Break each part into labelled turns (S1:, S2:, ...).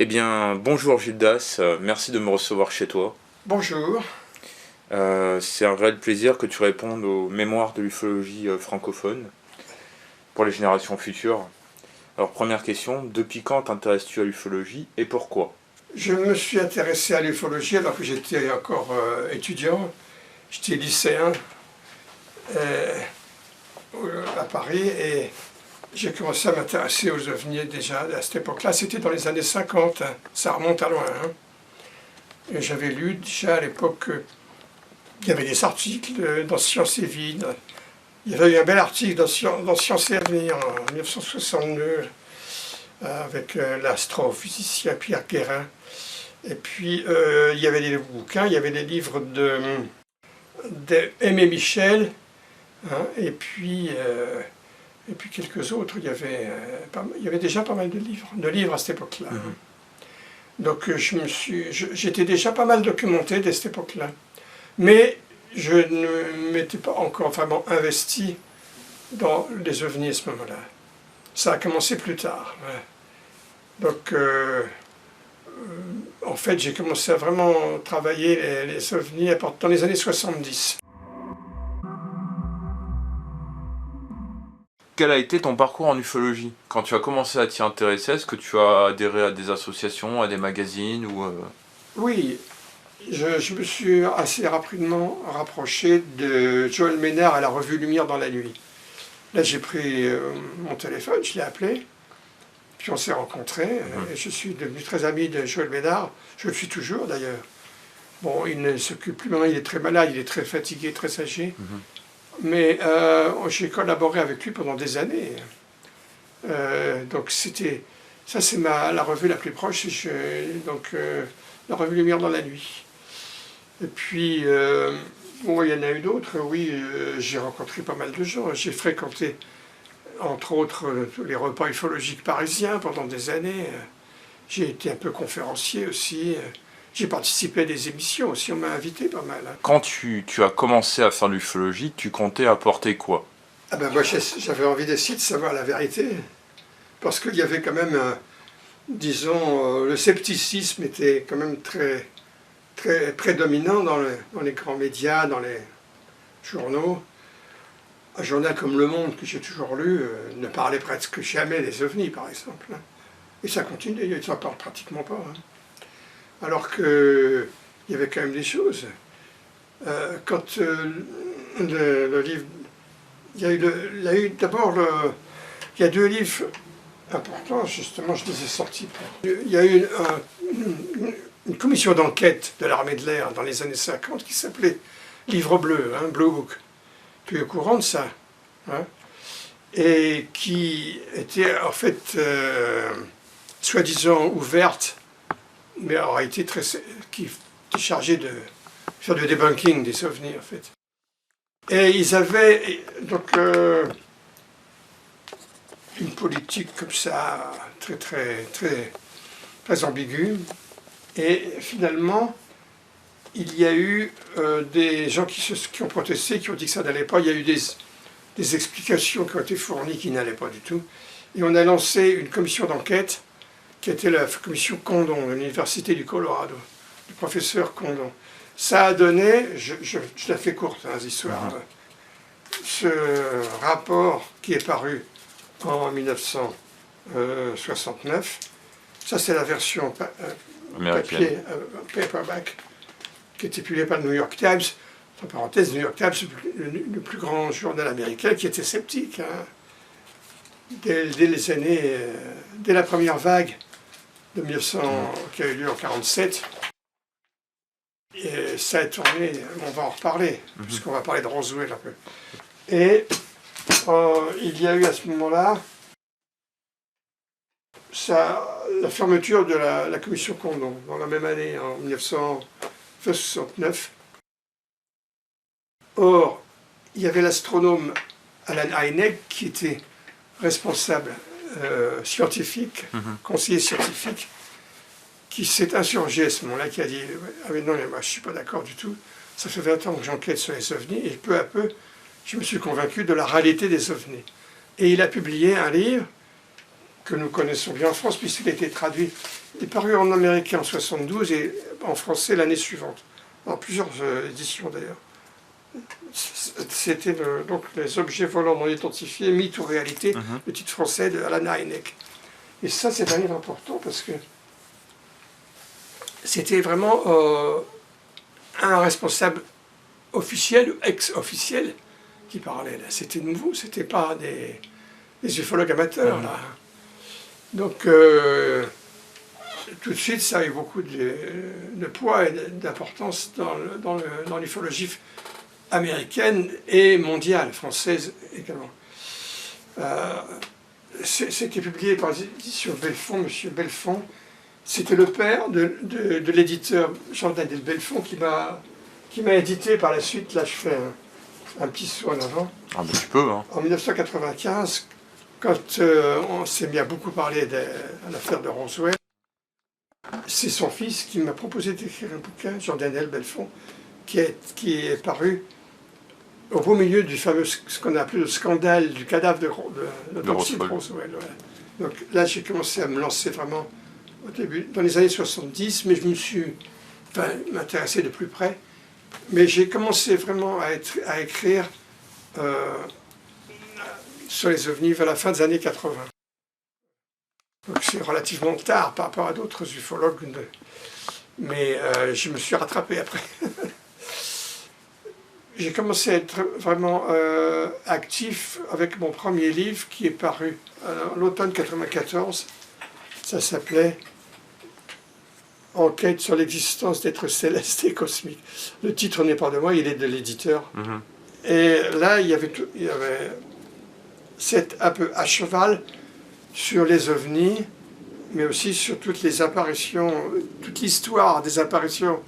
S1: Eh bien, bonjour Gildas, merci de me recevoir chez toi.
S2: Bonjour.
S1: C'est un réel plaisir que tu répondes aux mémoires de l'ufologie francophone pour les générations futures. Alors, première question, depuis quand t'intéresses-tu à l'ufologie et pourquoi?
S2: Je me suis intéressé à l'ufologie alors que j'étais encore étudiant. J'étais lycéen euh, à Paris et j'ai commencé à m'intéresser aux ovnis déjà à cette époque-là. C'était dans les années 50, hein. Ça remonte à loin. Hein. Et j'avais lu déjà à l'époque qu'il y avait des articles dans Science et Vie. Il y avait eu un bel article dans Science et Avenir en 1962 avec l'astrophysicien Pierre Guérin. Et puis il y avait des bouquins, il y avait des livres de Aimé Michel, hein, et puis quelques autres. Il y avait déjà pas mal de livres à cette époque-là. Donc j'étais déjà pas mal documenté dès cette époque-là. Mais je ne m'étais pas encore vraiment investi dans les ovnis à ce moment-là. Ça a commencé plus tard. Ouais. Donc, en fait, j'ai commencé à vraiment travailler les ovnis dans les années 70.
S1: Quel a été ton parcours en ufologie? Quand tu as commencé à t'y intéresser, est-ce que tu as adhéré à des associations, à des magazines ou
S2: Oui, je me suis assez rapidement rapproché de Joël Ménard à la revue Lumière dans la nuit. Là, j'ai pris mon téléphone, je l'ai appelé, puis on s'est rencontrés, et je suis devenu très ami de Joël Ménard, je le suis toujours d'ailleurs. Bon, il ne s'occupe plus maintenant, il est très malade, il est très fatigué, très âgé, mais j'ai collaboré avec lui pendant des années. Donc c'était, ça c'est la revue la plus proche, la revue Lumière dans la nuit. Et puis, bon, il y en a eu d'autres, oui, j'ai rencontré pas mal de gens, j'ai fréquenté entre autres les repas ufologiques parisiens pendant des années. J'ai été un peu conférencier aussi. J'ai participé à des émissions aussi, on m'a invité pas mal. Hein.
S1: quand tu as commencé à faire de l'ufologie, tu comptais apporter quoi?
S2: Ah ben moi j'avais envie d'essayer de savoir la vérité. Parce qu'il y avait quand même, disons, le scepticisme était quand même très, très prédominant dans les grands médias, dans les journaux. Un journal comme Le Monde, que j'ai toujours lu, ne parlait presque jamais des ovnis, par exemple. Et ça continue, ils n'en parlent pratiquement pas. Hein. Alors qu'il y avait quand même des choses. Quand le livre... Il y a eu d'abord... Il y a deux livres importants, justement, je les ai sortis. Il y a eu une commission d'enquête de l'armée de l'air dans les années 50 qui s'appelait Livre bleu, hein, Blue Book. Tu es au courant de ça, hein, et qui était en fait soi-disant ouverte, mais en réalité qui était chargée de faire du debunking des ovnis en fait. Et ils avaient donc une politique comme ça très très très très ambiguë, et finalement il y a eu des gens qui ont protesté, qui ont dit que ça n'allait pas. Il y a eu des explications qui ont été fournies qui n'allaient pas du tout. Et on a lancé une commission d'enquête qui était la commission Condon, de l'Université du Colorado, du professeur Condon. Ça a donné, je la fais courte, hein, l'histoire, ce rapport qui est paru en 1969. Ça, c'est la version papier, paperback, qui était publié par le New York Times. En parenthèse, le New York Times, le plus grand journal américain, qui était sceptique. Hein. Dès les années, dès la première vague de 1900, qui a eu lieu en 1947, et ça a tourné, on va en reparler, puisqu'on va parler de Roswell un peu. Et il y a eu à ce moment-là la fermeture de la commission Condon, dans la même année, en 1969. Or, il y avait l'astronome Alan Hynek qui était responsable scientifique, conseiller scientifique, qui s'est insurgé à ce moment-là, qui a dit « Ah mais non, moi je ne suis pas d'accord du tout, ça fait 20 ans que j'enquête sur les ovnis, et peu à peu, je me suis convaincu de la réalité des ovnis. » Et il a publié un livre que nous connaissons bien en France, puisqu'il a été traduit. Il est paru en américain en 72 et en français l'année suivante, dans plusieurs éditions d'ailleurs. C'était donc les objets volants non identifiés, mythes ou réalité, le titre français de Alan Hynek. Et ça, c'est un livre important parce que c'était vraiment un responsable officiel ou ex-officiel qui parlait là. C'était nouveau, c'était pas des ufologues amateurs là. Donc tout de suite, ça a eu beaucoup de poids et d'importance dans l'ufologie américaine et mondiale, française également. C'était publié par l'édition Belfond, M. Belfond. C'était le père de l'éditeur Jean-Daniel Belfond qui m'a édité par la suite. Là, je fais un petit saut en avant.
S1: Ah ben tu peux, hein.
S2: En 1995, quand on s'est mis à beaucoup parler de l'affaire de Roswell, c'est son fils qui m'a proposé d'écrire un bouquin, Jean-Daniel Belfond, qui est paru au beau milieu du fameux, ce qu'on a appelé le scandale du cadavre de Roswell. Voilà. Donc là, j'ai commencé à me lancer vraiment au début, dans les années 70, mais je me suis m'intéresser de plus près. Mais j'ai commencé vraiment à écrire sur les ovnis vers la fin des années 80. Donc c'est relativement tard par rapport à d'autres ufologues, mais je me suis rattrapé après. J'ai commencé à être vraiment actif avec mon premier livre qui est paru l'automne 1994. Ça s'appelait Enquête sur l'existence d'êtres célestes et cosmiques. Le titre n'est pas de moi, il est de l'éditeur. Et là, il y avait c'est un peu à cheval sur les ovnis, mais aussi sur toutes les apparitions, toute l'histoire des apparitions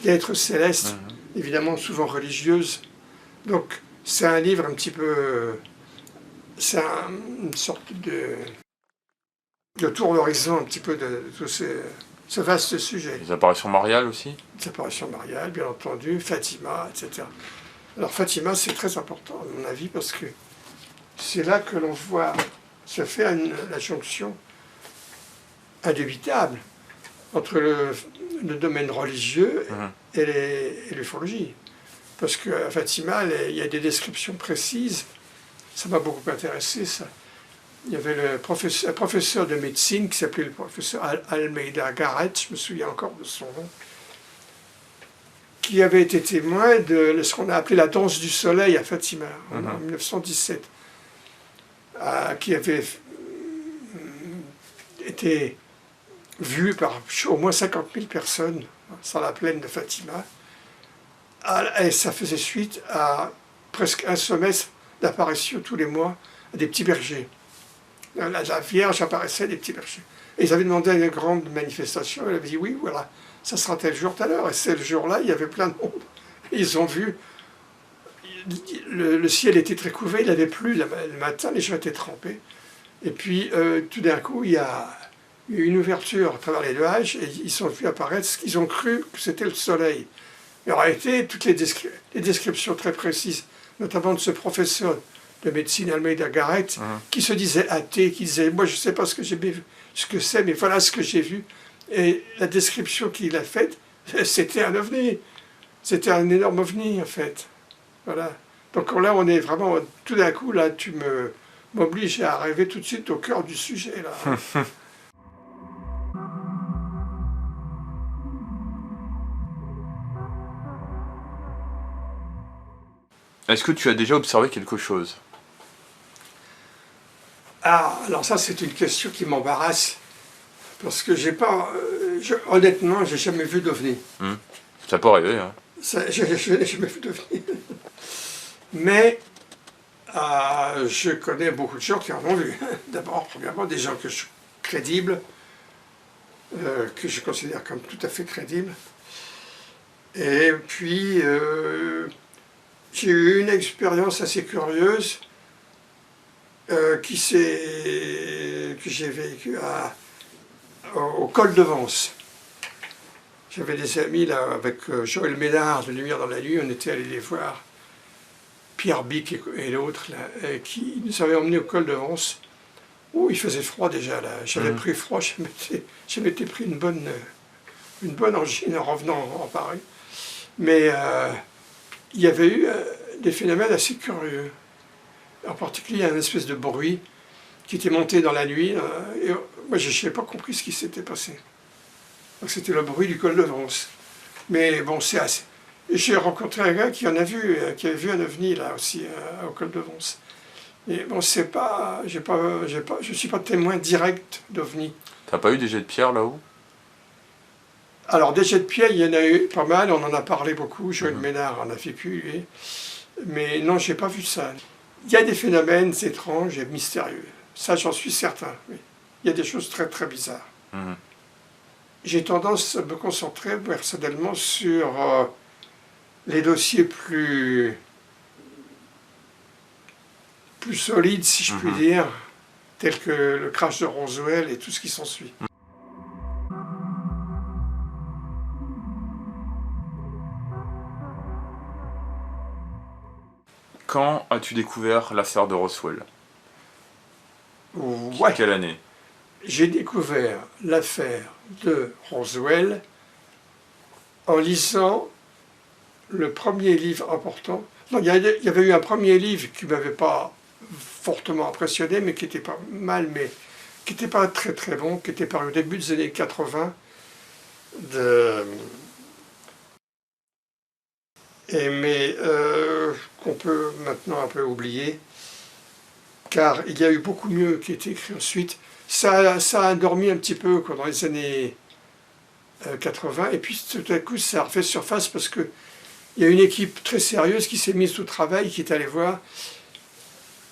S2: d'êtres célestes, évidemment souvent religieuses. Donc c'est un livre un petit peu... c'est une sorte de tour d'horizon un petit peu de tout ce vaste sujet.
S1: Les apparitions mariales aussi?
S2: Les apparitions mariales, bien entendu, Fatima, etc. Alors Fatima, c'est très important à mon avis, parce que c'est là que l'on voit se faire la jonction indubitable entre le domaine religieux et l'ufologie. Parce qu'à Fatima, il y a des descriptions précises. Ça m'a beaucoup intéressé, ça. Il y avait un professeur de médecine qui s'appelait le professeur Almeida Garrett, je me souviens encore de son nom, qui avait été témoin de ce qu'on a appelé la danse du soleil à Fatima, en 1917, qui avait été vue par au moins 50 000 personnes sur la plaine de Fatima. Et ça faisait suite à presque un semestre d'apparition tous les mois à des petits bergers. La Vierge apparaissait des petits bergers. Et ils avaient demandé à une grande manifestation, elle avait dit oui, voilà, ça sera tel jour, telle heure. Et c'est le jour-là, il y avait plein de monde. Et ils ont vu, le ciel était très couvert, il avait plu le matin, les gens étaient trempés. Et puis tout d'un coup, il y a eu une ouverture à travers les nuages et ils sont vus apparaître, ils ont cru que c'était le soleil. Il y aurait été toutes les descriptions très précises, notamment de ce professeur de médecine Almeida Garrett, qui se disait athée, qui disait « moi je ne sais pas ce que c'est, mais voilà ce que j'ai vu ». Et la description qu'il a faite, c'était un ovni. C'était un énorme ovni, en fait. Voilà. Donc là, on est vraiment, tout d'un coup, là, tu m'obliges à arriver tout de suite au cœur du sujet, là.
S1: Est-ce que tu as déjà observé quelque chose?
S2: Ah, alors ça, c'est une question qui m'embarrasse. Parce que j'ai pas... honnêtement, j'ai jamais vu d'ovni.
S1: Ça peut arriver, hein.
S2: Je n'ai jamais vu d'ovni. Mais je connais beaucoup de gens qui en ont vu. D'abord, premièrement, des gens crédibles, que je considère comme tout à fait crédibles. Et puis, j'ai eu une expérience assez curieuse que j'ai vécue au col de Vence. J'avais des amis là avec Joël Ménard de Lumière dans la nuit, on était allés les voir, Pierre Bic et l'autre, qui nous avaient emmenés au col de Vence. Oh, il faisait froid déjà là. J'avais pris froid, je m'étais pris une bonne angine en revenant en Paris. Mais il y avait eu des phénomènes assez curieux. En particulier, un espèce de bruit qui était monté dans la nuit. Et moi, je n'ai pas compris ce qui s'était passé. C'était le bruit du col de Vence. Mais bon, c'est assez. Et j'ai rencontré un gars qui avait vu un ovni là aussi au col de Vence. Et bon, c'est pas, je suis pas témoin direct d'ovni.
S1: T'as pas eu des jets de pierre là-haut?
S2: Alors des jets de pierre, il y en a eu pas mal, on en a parlé beaucoup. Joël Ménard en a vécu, lui. Mais non, j'ai pas vu ça. Il y a des phénomènes étranges et mystérieux. Ça, j'en suis certain. Oui. Il y a des choses très très bizarres. J'ai tendance à me concentrer personnellement sur les dossiers plus solides, si je puis dire, tels que le crash de Roswell et tout ce qui s'ensuit.
S1: Quand as-tu découvert l'affaire de Roswell?
S2: Ouais.
S1: Quelle année?
S2: J'ai découvert l'affaire de Roswell en lisant le premier livre important. Non, il y avait eu un premier livre qui ne m'avait pas fortement impressionné, mais qui était pas mal, mais qui n'était pas très très bon, qui était paru au début des années 80, mais qu'on peut maintenant un peu oublier, car il y a eu beaucoup mieux qui a été écrit ensuite. Ça a dormi un petit peu dans les années 80, et puis tout à coup ça a refait surface parce que il y a une équipe très sérieuse qui s'est mise au travail, qui est allée voir.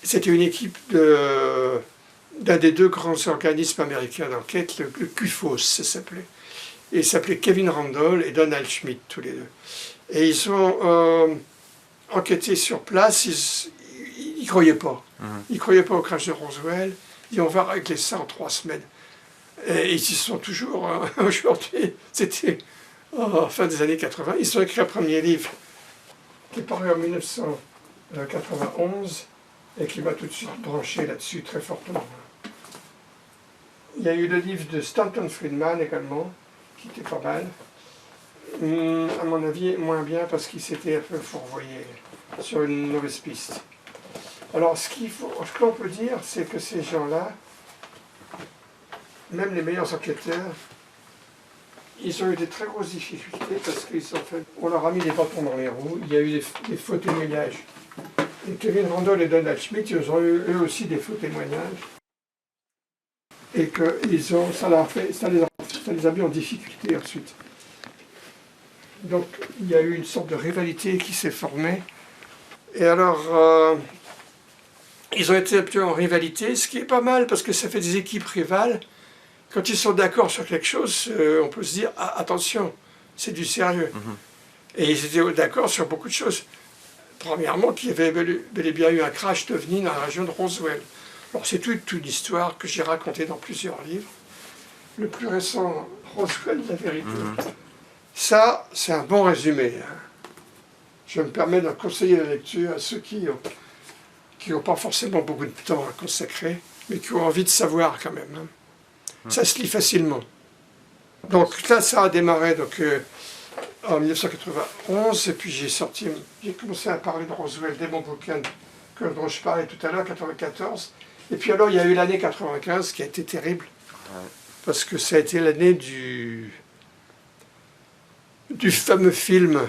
S2: C'était une équipe d'un des deux grands organismes américains d'enquête, le QFOS, ça s'appelait. Et il s'appelait Kevin Randall et Donald Schmitt, tous les deux. Et ils ont enquêté sur place, ils ne croyaient pas. Ils ne croyaient pas au crash de Roswell. Ils ont on va régler ça en 3 semaines. Et ils y sont toujours aujourd'hui. C'était fin des années 80. Ils ont écrit un premier livre qui est paru en 1991 et qui m'a tout de suite branché là-dessus très fortement. Il y a eu le livre de Stanton Friedman également, qui était pas mal. À mon avis, moins bien parce qu'il s'était un peu fourvoyé sur une mauvaise piste. Alors, ce qu'on peut dire, c'est que ces gens-là, même les meilleurs enquêteurs, ils ont eu des très grosses difficultés parce qu'on leur a mis des bâtons dans les roues, il y a eu des faux témoignages. Et Kevin Randall et Donald Schmitt, ils ont eu eux aussi des faux témoignages. Et que ça les a mis en difficulté ensuite. Donc il y a eu une sorte de rivalité qui s'est formée. Et alors, ils ont été un peu en rivalité, ce qui est pas mal parce que ça fait des équipes rivales. Quand ils sont d'accord sur quelque chose, on peut se dire ah, attention, c'est du sérieux. Et ils étaient d'accord sur beaucoup de choses. Premièrement, qu'il y avait bel et bien eu un crash d'OVNI dans la région de Roswell. Alors c'est toute une histoire que j'ai racontée dans plusieurs livres. Le plus récent, Roswell, la vérité. Ça, c'est un bon résumé. Je me permets de conseiller la lecture à ceux qui n'ont pas forcément beaucoup de temps à consacrer, mais qui ont envie de savoir quand même. Ça se lit facilement. Donc là, ça a démarré en 1991, et puis j'ai commencé à parler de Roswell dès mon bouquin dont je parlais tout à l'heure, 94. Et puis alors, il y a eu l'année 95 qui a été terrible, parce que ça a été l'année du fameux film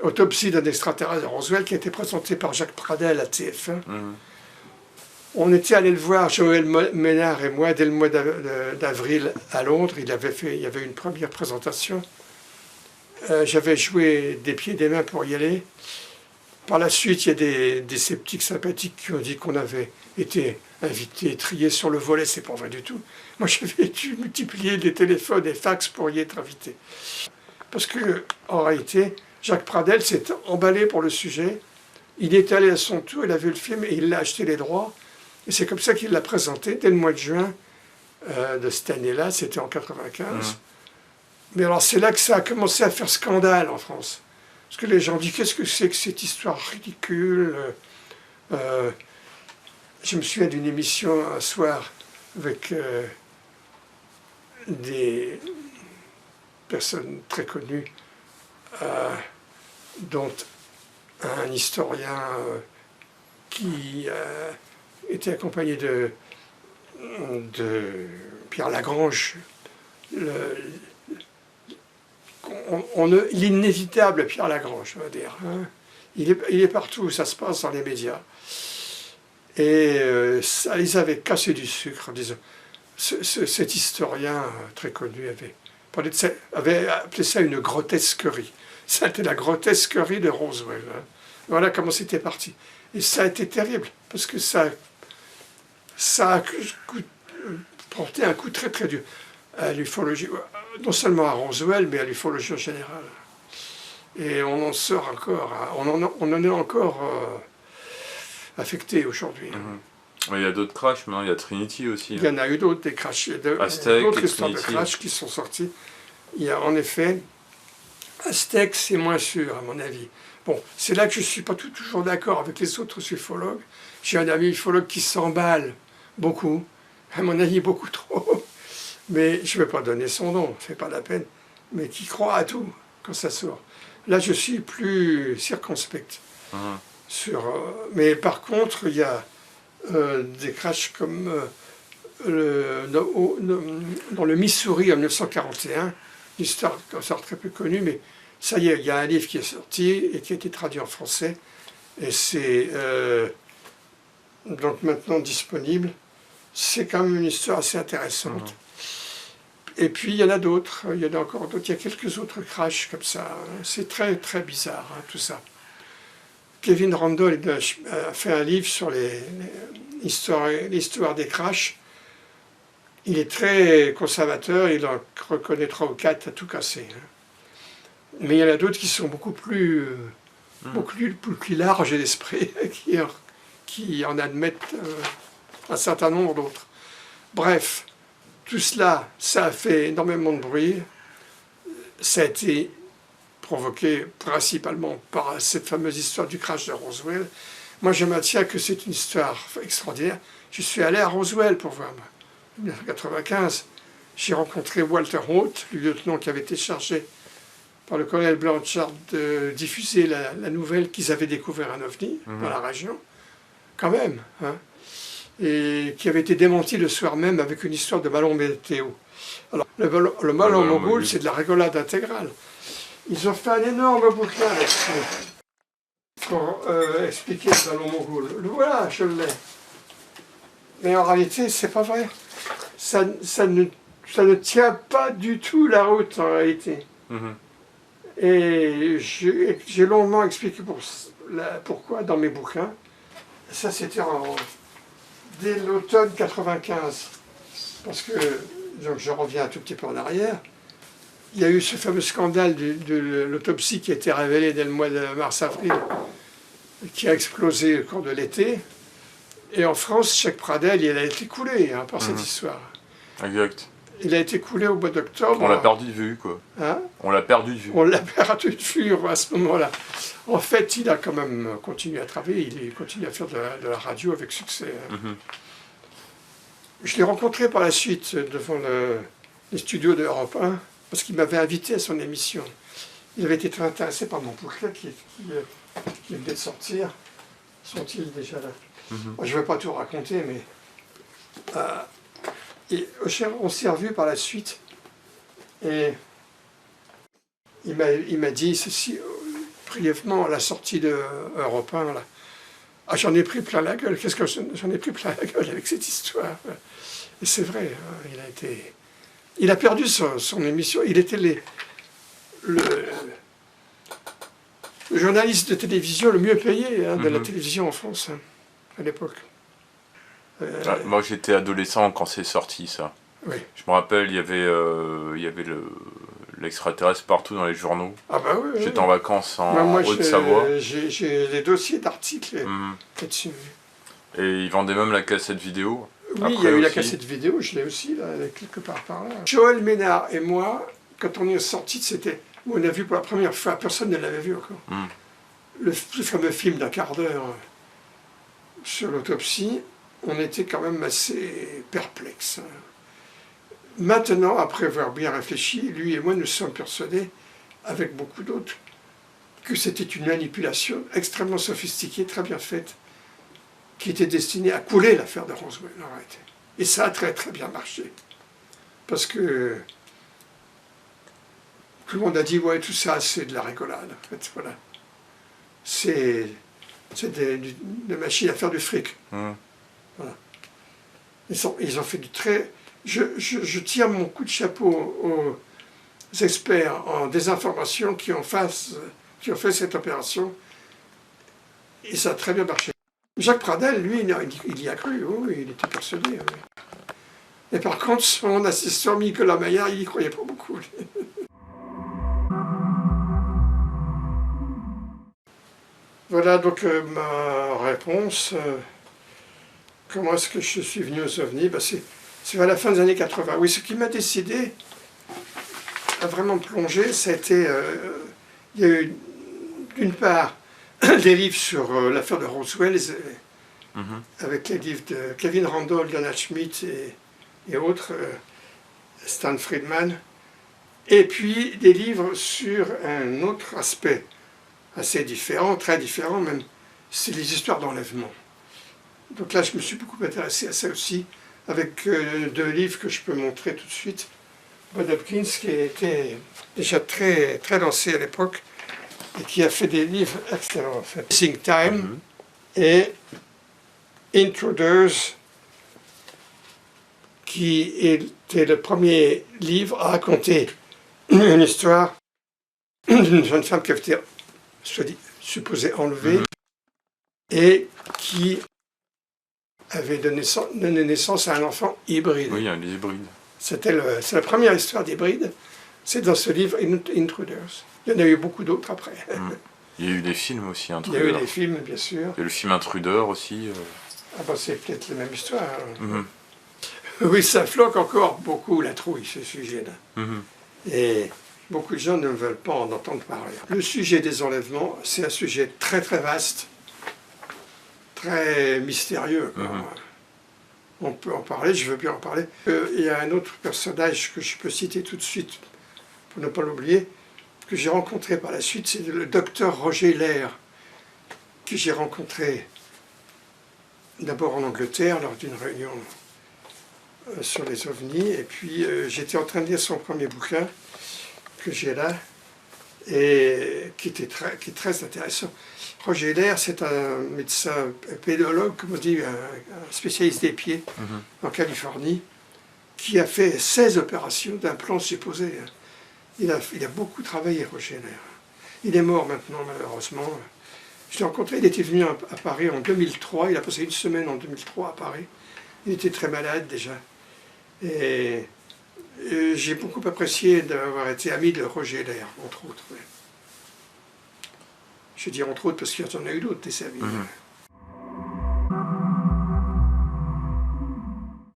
S2: Autopsie d'un extraterrestre de Roswell, qui a été présenté par Jacques Pradel à TF1. On était allé le voir, Joël Ménard et moi, dès le mois d'avril à Londres. Il y avait une première présentation. J'avais joué des pieds et des mains pour y aller. Par la suite, il y a des sceptiques sympathiques qui ont dit qu'on avait été invités, triés sur le volet. C'est pas vrai du tout. Moi, j'avais dû multiplier les téléphones et fax pour y être invité. Parce que, en réalité, Jacques Pradel s'est emballé pour le sujet. Il est allé à son tour, il a vu le film et il a acheté les droits. Et c'est comme ça qu'il l'a présenté dès le mois de juin de cette année-là, c'était en 95. Mais alors c'est là que ça a commencé à faire scandale en France. Parce que les gens disent qu'est-ce que c'est que cette histoire ridicule je me souviens d'une émission un soir avec des personnes très connues, dont un historien qui était accompagné de Pierre Lagrange. L'inévitable Pierre Lagrange, on va dire. Hein. Il est partout, ça se passe dans les médias. Et ça les avait cassé du sucre en disant. Cet historien très connu avait appelé ça une grotesquerie. C'était la grotesquerie de Roswell. Hein. Voilà comment c'était parti. Et ça a été terrible, parce que ça a porté un coup très très dur à l'ufologie, non seulement à Roswell, mais à l'ufologie en général. Et on en sort encore, on en est encore affecté aujourd'hui.
S1: Il y a d'autres crashs, mais il y a Trinity aussi.
S2: Il y en a eu d'autres, des crashs, d'autres histoires de crash qui sont sorties. Il y a en effet, Aztec, c'est moins sûr à mon avis. Bon, c'est là que je ne suis pas toujours d'accord avec les autres ufologues. J'ai un ami ufologue qui s'emballe beaucoup, à mon avis beaucoup trop, mais je ne vais pas donner son nom, c'est pas la peine, mais qui croit à tout quand ça sort. Là, je suis plus circonspect. Mais par contre, il y a des crashs comme dans le Missouri en 1941, une histoire très peu connue, mais ça y est, il y a un livre qui est sorti et qui a été traduit en français, et c'est donc maintenant disponible. C'est quand même une histoire assez intéressante. Et puis il y en a d'autres, il y en a encore d'autres, il y a quelques autres crashs comme ça. C'est très très bizarre hein, tout ça. Kevin Randle a fait un livre sur l'histoire des crashs. Il est très conservateur, il en reconnaît 3 ou 4 à tout casser. Hein. Mais il y en a d'autres qui sont beaucoup plus larges d'esprit, qui en admettent un certain nombre d'autres. Bref, tout cela, ça a fait énormément de bruit. Ça a été provoqué principalement par cette fameuse histoire du crash de Roswell. Moi, je maintiens que c'est une histoire extraordinaire. Je suis allé à Roswell pour voir, moi. En 1995, j'ai rencontré Walter Haut, le lieutenant qui avait été chargé par le colonel Blanchard de diffuser la nouvelle qu'ils avaient découvert un ovni dans la région, quand même, hein, et qui avait été démenti le soir même avec une histoire de ballon météo. Alors, le ballon mogul, c'est de la rigolade intégrale. Ils ont fait un énorme bouquin pour expliquer le ballon mogul. Le voilà, je l'ai. Mais en réalité, c'est pas vrai. Ça ne tient pas du tout la route, en réalité. Et j'ai longuement expliqué pourquoi dans mes bouquins. Ça, c'était dès l'automne 95. Parce que, donc je reviens un tout petit peu en arrière, il y a eu ce fameux scandale de l'autopsie qui a été révélé dès le mois de mars-avril, qui a explosé au cours de l'été. Et en France, Cheikh Pradel, il a été coulé hein, par cette histoire.
S1: Exact.
S2: Il a été coulé au mois d'octobre.
S1: On l'a perdu de vue, quoi.
S2: Hein?
S1: On l'a perdu de vue.
S2: On l'a perdu de vue à ce moment-là. En fait, il a quand même continué à travailler, il continue à faire de la radio avec succès. Hein. Je l'ai rencontré par la suite devant les studios de Europe 1, parce qu'il m'avait invité à son émission. Il avait été très intéressé par mon bouquin qui venait de sortir. Sont-ils déjà là? Moi, je ne vais pas tout raconter, mais on s'est revus par la suite. Et il m'a dit ceci brièvement à la sortie de Europe 1. Là. Ah, j'en ai pris plein la gueule. Qu'est-ce que j'en ai pris plein la gueule avec cette histoire? Et c'est vrai, hein, il a perdu son émission. Il était le journaliste de télévision le mieux payé hein, de la télévision en France hein, à l'époque.
S1: Moi, j'étais adolescent quand c'est sorti, ça.
S2: Oui.
S1: Je me rappelle, il y avait l'extraterrestre partout dans les journaux.
S2: Ah bah oui.
S1: J'étais en vacances en Haute-Savoie.
S2: J'ai des dossiers d'articles là-dessus.
S1: Et ils vendaient même la cassette vidéo.
S2: Oui,
S1: après
S2: il y a eu
S1: aussi.
S2: la cassette vidéo, je l'ai aussi, là, quelque part par là. Joël Ménard et moi, quand on est sortis, on a vu pour la première fois, personne ne l'avait vu encore. Le fameux film d'un quart d'heure sur l'autopsie. on était quand même assez perplexes. Maintenant, après avoir bien réfléchi, lui et moi nous sommes persuadés, avec beaucoup d'autres, que c'était une manipulation extrêmement sophistiquée, très bien faite, qui était destinée à couler l'affaire de Roswell en réalité. Et ça a très très bien marché. Parce que tout le monde a dit, ouais, tout ça c'est de la rigolade. En fait, voilà. C'est des machines à faire du fric.
S1: Mmh.
S2: Voilà. Ils ont fait du très... Je tire mon coup de chapeau aux experts en désinformation qui ont fait cette opération. Et ça a très bien marché. Jacques Pradel, lui, il y a cru, oui, il était persuadé. Oui. Et par contre, son assistant Nicolas Maillard, il n'y croyait pas beaucoup. Voilà donc ma réponse. Comment est-ce que je suis venu aux ovnis? C'est à la fin des années 80. Oui, ce qui m'a décidé à vraiment plonger, c'était... il y a eu, d'une part, des livres sur l'affaire de Roswell, avec les livres de Kevin Randall, Donald Schmitt et autres, Stan Friedman, et puis des livres sur un autre aspect assez différent, très différent même, c'est les histoires d'enlèvement. Donc là, je me suis beaucoup intéressé à ça aussi, avec 2 livres que je peux montrer tout de suite. Bob Hopkins, qui était déjà très, très lancé à l'époque, et qui a fait des livres excellents en fait. Missing Time et Intruders, qui était le premier livre à raconter une histoire d'une jeune femme qui avait été supposée enlevée et qui avait donné naissance à un enfant hybride.
S1: Oui, un hybride.
S2: C'est la première histoire d'hybride. C'est dans ce livre Intruders. Il y en a eu beaucoup d'autres après.
S1: Il y a eu des films aussi,
S2: Il y a eu des films, bien sûr.
S1: Il y a le film Intruder aussi.
S2: Ah ben c'est peut-être la même histoire. Oui, ça floque encore beaucoup la trouille, ce sujet-là. Et beaucoup de gens ne veulent pas en entendre parler. Le sujet des enlèvements, c'est un sujet très très vaste, très mystérieux. On peut en parler, je veux bien en parler. Il y a un autre personnage que je peux citer tout de suite, pour ne pas l'oublier, que j'ai rencontré par la suite, c'est le docteur Roger Lair, que j'ai rencontré d'abord en Angleterre lors d'une réunion sur les ovnis, et puis j'étais en train de lire son premier bouquin, que j'ai là, et qui est très intéressant. Roger Lair, c'est un médecin pédologue, comme on dit, un spécialiste des pieds en Californie, qui a fait 16 opérations d'implants supposés. Il a beaucoup travaillé, Roger Lair. Il est mort maintenant, malheureusement. Je l'ai rencontré, il était venu à Paris en 2003, il a passé une semaine en 2003 à Paris. Il était très malade déjà. Et j'ai beaucoup apprécié d'avoir été ami de Roger Lair, entre autres. Ouais. Je dis entre autres parce qu'il y en a eu d'autres, des amis.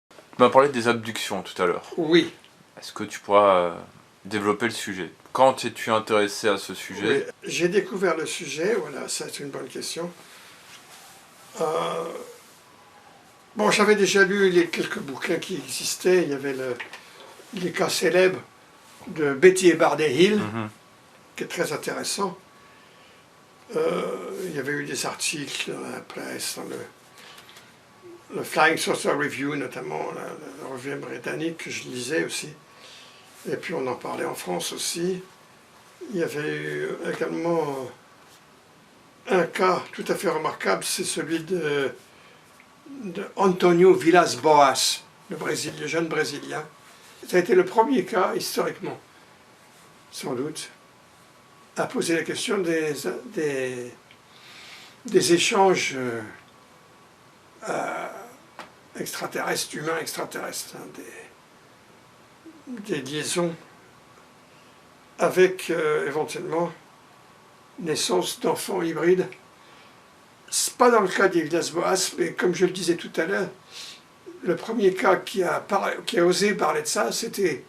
S1: Tu m'as parlé des abductions tout à l'heure.
S2: Oui.
S1: Est-ce que tu pourras développer le sujet? Quand es-tu intéressé à ce sujet?
S2: Oui. J'ai découvert le sujet, voilà, ça c'est une bonne question. Bon, j'avais déjà lu les quelques bouquins qui existaient. Il y avait les cas célèbres de Betty et Barney Hill, qui est très intéressant. Il y avait eu des articles dans la presse, dans le Flying Saucer Review notamment, la revue britannique que je lisais aussi. Et puis on en parlait en France aussi. Il y avait eu également un cas tout à fait remarquable, c'est celui de Antonio Villas-Boas, le jeune Brésilien. Ça a été le premier cas, historiquement, sans doute, à poser la question des échanges extraterrestres, humains extraterrestres, hein, des liaisons avec éventuellement naissance d'enfants hybrides. C'est pas dans le cas des Villas-Boas, mais comme je le disais tout à l'heure, le premier cas qui a osé parler de ça, c'était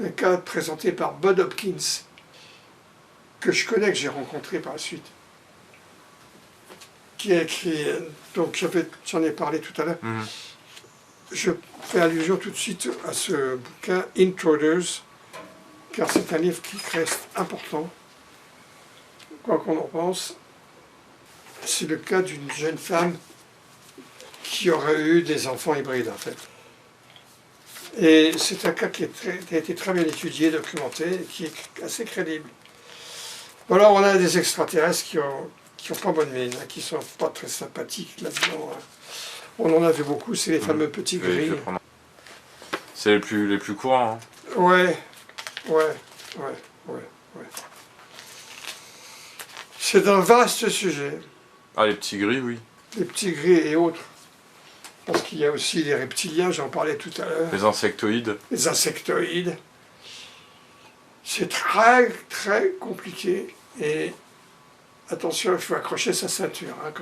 S2: un cas présenté par Bob Hopkins, que je connais, que j'ai rencontré par la suite, qui a écrit, donc j'en ai parlé tout à l'heure.
S1: Mhm.
S2: Je fais allusion tout de suite à ce bouquin Intruders, car c'est un livre qui reste important, quoi qu'on en pense. C'est le cas d'une jeune femme qui aurait eu des enfants hybrides, en fait. Et c'est un cas qui a été très bien étudié, documenté, et qui est assez crédible. Bon, alors on a des extraterrestres qui ont pas bonne mine, qui sont pas très sympathiques là-dedans. On en a vu beaucoup, c'est les fameux petits gris.
S1: C'est les plus courants. Hein.
S2: Ouais. C'est un vaste sujet.
S1: Ah, les petits gris, oui.
S2: Les petits gris et autres. Parce qu'il y a aussi les reptiliens, j'en parlais tout à l'heure.
S1: Les insectoïdes.
S2: Les insectoïdes. C'est très, très compliqué. Et attention, il faut accrocher sa ceinture. Hein,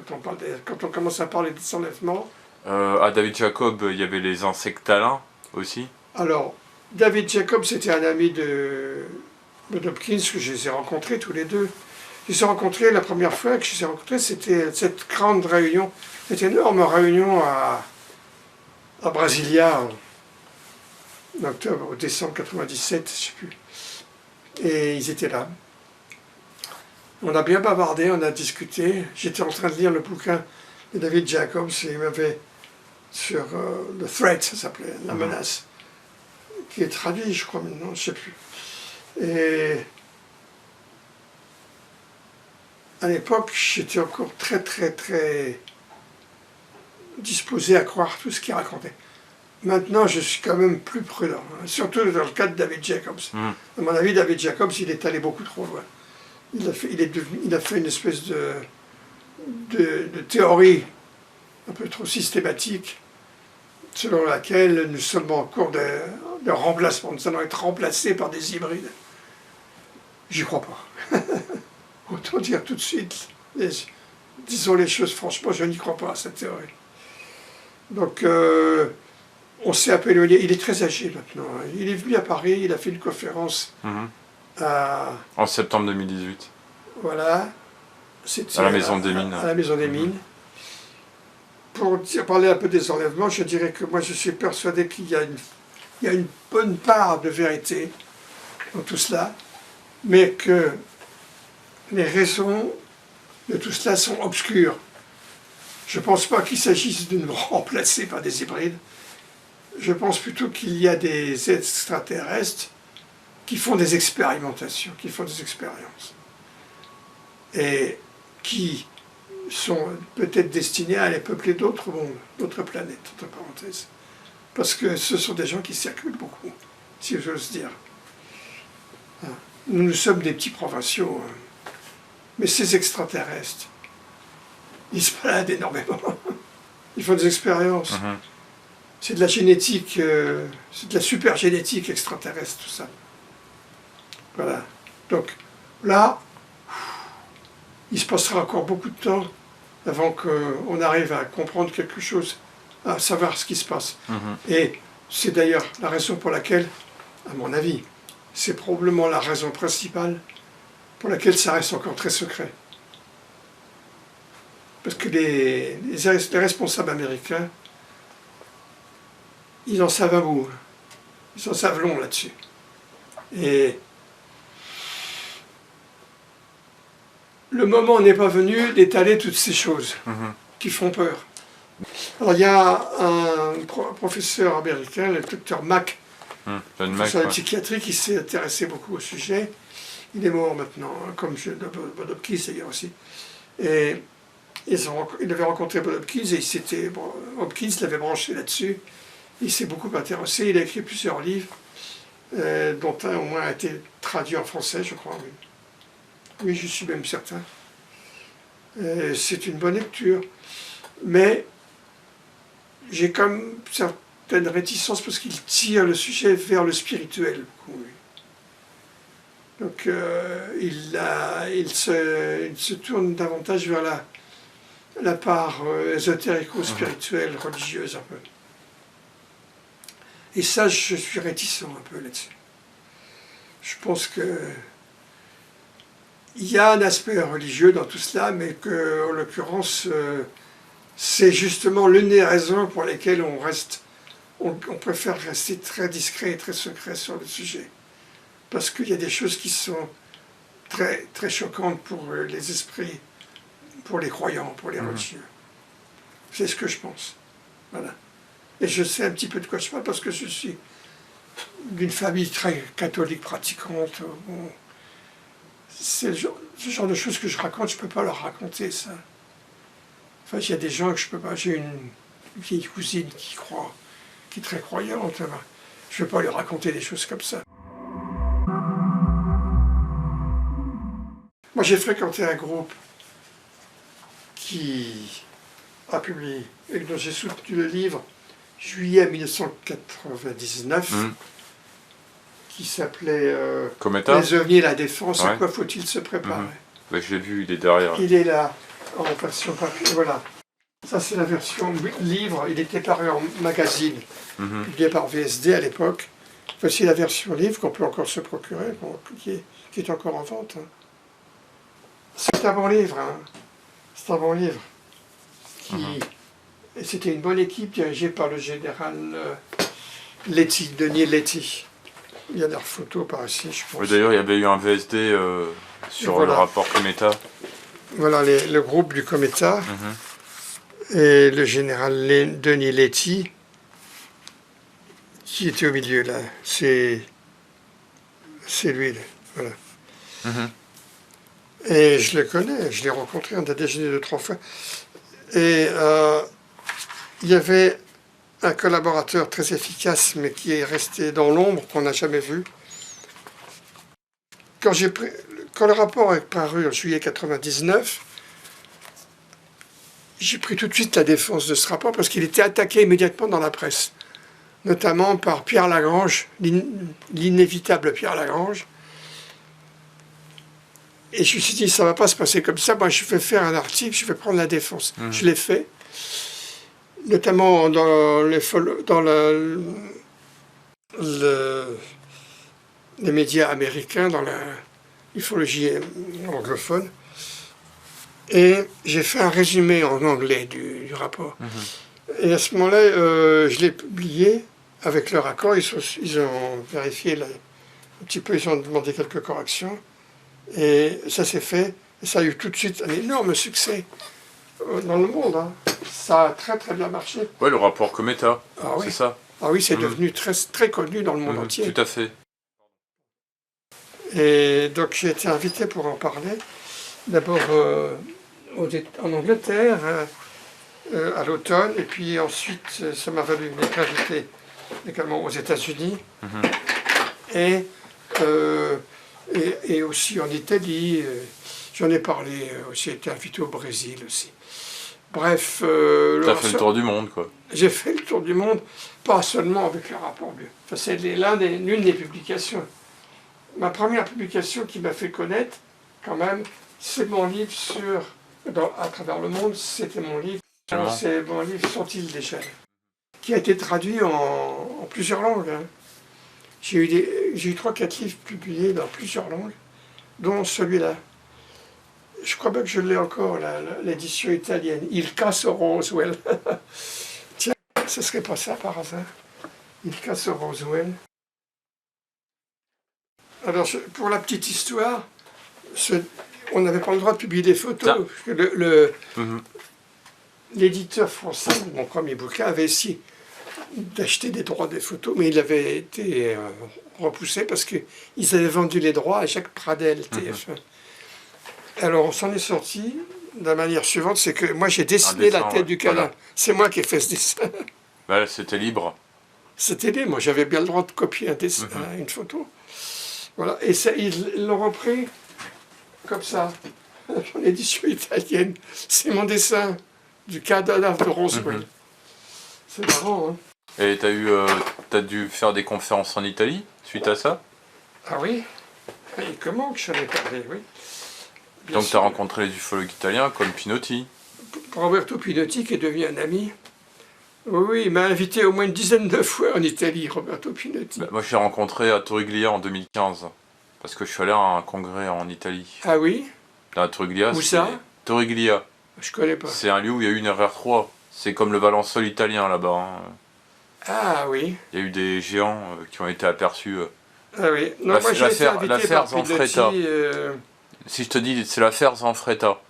S2: quand on commence à parler des enlèvements.
S1: À David Jacob, il y avait les insectalins aussi.
S2: Alors, David Jacob, c'était un ami de Hopkins que je les ai rencontrés tous les deux. Je les ai rencontrés, la première fois que je les ai rencontrés, c'était cette grande réunion, cette énorme réunion à Brasilia, en octobre ou décembre 97, je ne sais plus. Et ils étaient là. On a bien bavardé, on a discuté. J'étais en train de lire le bouquin de David Jacobs et il m'avait sur le threat, ça s'appelait, la menace, qui est traduit, je crois maintenant, je ne sais plus. Et à l'époque, j'étais encore très disposé à croire tout ce qu'il racontait. Maintenant, je suis quand même plus prudent, hein, surtout dans le cas de David Jacobs. À mon avis, David Jacobs, il est allé beaucoup trop loin. Il a fait une espèce de théorie un peu trop systématique, selon laquelle nous sommes en cours de remplacement, nous allons être remplacés par des hybrides. J'y crois pas. Autant dire tout de suite, disons les choses franchement, je n'y crois pas à cette théorie. Donc, on s'est un peu éloigné. Il est très âgé maintenant. Il est venu à Paris, il a fait une conférence
S1: en septembre 2018.
S2: Voilà.
S1: À la Maison des Mines.
S2: À la Maison des Mines. Pour parler un peu des enlèvements, je dirais que moi je suis persuadé qu'il y a une bonne part de vérité dans tout cela, mais que les raisons de tout cela sont obscures. Je ne pense pas qu'il s'agisse de nous remplacer par des hybrides. Je pense plutôt qu'il y a des extraterrestres qui font des expérimentations, qui font des expériences. Et qui sont peut-être destinés à aller peupler d'autres mondes, d'autres planètes, entre parenthèses. Parce que ce sont des gens qui circulent beaucoup, si j'ose dire. Nous sommes des petits provinciaux, mais ces extraterrestres, ils se baladent énormément. Ils font des expériences. C'est de la génétique, c'est de la super génétique extraterrestre, tout ça. Voilà. Donc là, il se passera encore beaucoup de temps avant qu'on arrive à comprendre quelque chose, à savoir ce qui se passe. Et c'est d'ailleurs la raison pour laquelle, à mon avis, c'est probablement la raison principale pour laquelle ça reste encore très secret. Parce que les responsables américains, ils en savent un bout. Ils en savent long là-dessus. Et le moment n'est pas venu d'étaler toutes ces choses qui font peur. Alors il y a un professeur américain, le docteur Mack, professeur de psychiatrie, qui s'est intéressé beaucoup au sujet. Il est mort maintenant, hein, comme Bob Hopkins d'ailleurs aussi. Et il avait rencontré Bob Hopkins et Hopkins l'avait branché là-dessus. Il s'est beaucoup intéressé, il a écrit plusieurs livres, dont un au moins a été traduit en français, je crois. Oui, je suis même certain. C'est une bonne lecture. Mais j'ai comme certaines réticences parce qu'il tire le sujet vers le spirituel. Donc il se tourne davantage vers la part ésotérico-spirituelle, religieuse un peu. Et ça, je suis réticent un peu là-dessus. Je pense que il y a un aspect religieux dans tout cela, mais que, en l'occurrence, c'est justement l'une des raisons pour lesquelles on préfère rester très discret et très secret sur le sujet. Parce qu'il y a des choses qui sont très, très choquantes pour les esprits, pour les croyants, pour les religieux. C'est ce que je pense. Voilà. Et je sais un petit peu de quoi je parle parce que je suis d'une famille très catholique pratiquante. Bon, c'est ce genre de choses que je raconte, je ne peux pas leur raconter ça. Enfin, il y a des gens que je ne peux pas. J'ai une vieille cousine qui croit, qui est très croyante. Je ne vais pas lui raconter des choses comme ça. Moi, j'ai fréquenté un groupe qui a publié, et dont j'ai soutenu le livre, juillet 1999, qui s'appelait Les ovnis et la défense, à quoi faut-il se préparer.
S1: Ouais, je l'ai vu, il est derrière.
S2: Il est là, en version papier, voilà. Ça, c'est la version livre, il était paru en magazine, publié par VSD à l'époque. Voici la version livre qu'on peut encore se procurer, qui est encore en vente. C'est un bon livre, hein. C'est un bon livre. Et c'était une bonne équipe dirigée par le général Denis Letty. Il y a leurs photos par ici, je pense.
S1: Oui, d'ailleurs, il y avait eu un VSD sur le rapport Cometa.
S2: Voilà le groupe du Cometa. Et le général Denis Letty, qui était au milieu là. C'est lui, là. Voilà. Et je le connais, je l'ai rencontré, on a déjeuné 2-3 fois. Et il y avait un collaborateur très efficace, mais qui est resté dans l'ombre, qu'on n'a jamais vu. Quand le rapport est paru en juillet 1999, j'ai pris tout de suite la défense de ce rapport, parce qu'il était attaqué immédiatement dans la presse, notamment par Pierre Lagrange, l'inévitable Pierre Lagrange. Et je me suis dit, ça ne va pas se passer comme ça, moi je vais faire un article, je vais prendre la défense. Je l'ai fait, notamment dans les médias américains, dans la ufologie anglophone. Et j'ai fait un résumé en anglais du rapport. Et à ce moment-là, je l'ai publié avec leur accord, ils ont vérifié un petit peu, ils ont demandé quelques corrections. Et ça s'est fait, et ça a eu tout de suite un énorme succès dans le monde. Hein. Ça a très très bien marché.
S1: Ouais, le rapport Cometa,
S2: oui.
S1: C'est ça.
S2: Ah oui, c'est devenu très, très connu dans le monde entier.
S1: Tout à fait.
S2: Et donc j'ai été invité pour en parler. D'abord en Angleterre, à l'automne, et puis ensuite ça m'a valu m'être invité également aux États-Unis. Et aussi en Italie, j'en ai parlé, j'ai été invité au Brésil aussi. Bref... tu
S1: as fait le tour du monde, quoi.
S2: J'ai fait le tour du monde, pas seulement avec le rapport Bio. Enfin, c'est l'une des publications. Ma première publication qui m'a fait connaître, quand même, c'est mon livre à travers le monde, c'était mon livre. C'est mon livre Sont-ils des gènes, qui a été traduit en plusieurs langues. Hein. J'ai eu 3-4 livres publiés dans plusieurs langues, dont celui-là. Je crois bien que je l'ai encore, l'édition italienne. Il caso Roswell. Tiens, ce serait pas ça par hasard. Il caso Roswell. Alors, pour la petite histoire, on n'avait pas le droit de publier des photos. L'éditeur français de mon premier bouquin avait essayé d'acheter des droits des photos, mais il avait été repoussé parce qu'ils avaient vendu les droits à Jacques Pradel, TF1. Alors on s'en est sorti de la manière suivante, c'est que moi j'ai dessiné la tête du canard. Voilà. C'est moi qui ai fait ce dessin.
S1: Bah, c'était libre.
S2: C'était libre, moi j'avais bien le droit de copier un dessin, une photo. Voilà, et ça, ils l'ont repris comme ça, dans l'édition italienne. C'est mon dessin du cadavre de Roswell. C'est marrant, hein.
S1: Et t'as dû faire des conférences en Italie suite à ça?
S2: Ah oui? Et comment que j'en ai parlé, oui.
S1: Bien Donc tu as rencontré les ufologues italiens comme Pinotti?
S2: Roberto Pinotti qui est devenu un ami. Oui, il m'a invité au moins une dizaine de fois en Italie, Roberto Pinotti.
S1: Bah, moi je l'ai rencontré à Torriglia en 2015. Parce que je suis allé à un congrès en Italie.
S2: Ah oui?
S1: À Torriglia.
S2: Où ça?
S1: Torriglia.
S2: Je connais pas.
S1: C'est un lieu où il y a eu une RR3. C'est comme le Valençol italien là-bas, hein.
S2: Ah oui.
S1: Il y a eu des géants qui ont été aperçus.
S2: Ah oui. Non, moi j'ai été invité
S1: l'affaire
S2: par Pilotti.
S1: Zanfretta. Si je te dis, c'est l'affaire Zanfretta.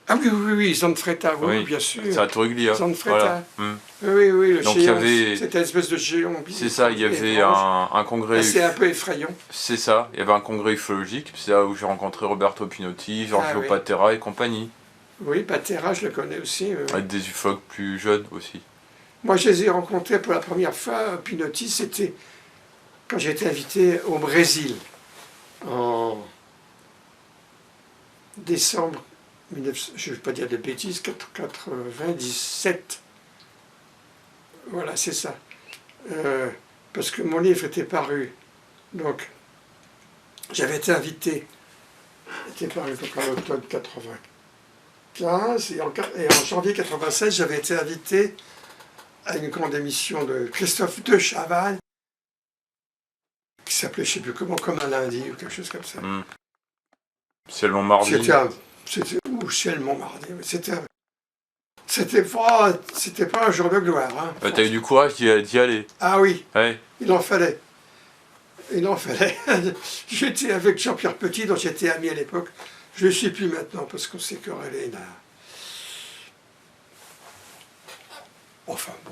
S2: Ah oui, oui, oui, Zanfretta, oui,
S1: Oui,
S2: bien sûr.
S1: c'est à Torriglia.
S2: Zanfretta.
S1: Voilà.
S2: Oui, oui, le
S1: Donc, il y
S2: géant,
S1: avait-
S2: c'était une espèce de géant.
S1: C'est ça, il y avait
S2: étrange.
S1: un congrès.
S2: Ah, c'est un peu effrayant.
S1: C'est ça, il y avait un congrès ufologique. C'est là où j'ai rencontré Roberto Pinotti, Giorgio
S2: oui.
S1: Patera et compagnie.
S2: Oui, Patera, je le connais aussi.
S1: Avec des ufologues plus jeunes aussi.
S2: Moi, je les ai rencontrés pour la première fois. Pinotti, c'était quand j'ai été invité au Brésil en décembre 1900, je ne vais pas dire de bêtises, 97. Voilà, c'est ça. Parce que mon livre était paru. Donc, j'avais été invité. Il était paru donc en octobre 95. Et en janvier 96, j'avais été invité à une grande émission de Christophe de Chavannes, qui s'appelait, je ne sais plus comment, comme un lundi ou quelque chose comme ça.
S1: C'est le Montmardi.
S2: Ou Ciel Montmardi. C'était pas un jour de gloire. Hein,
S1: t'as eu du courage d'y aller.
S2: Ah oui,
S1: Ouais.
S2: il en fallait. Il en fallait. J'étais avec Jean-Pierre Petit, dont j'étais ami à l'époque. Je ne le suis plus maintenant parce qu'on s'est querellé là. Enfin bon.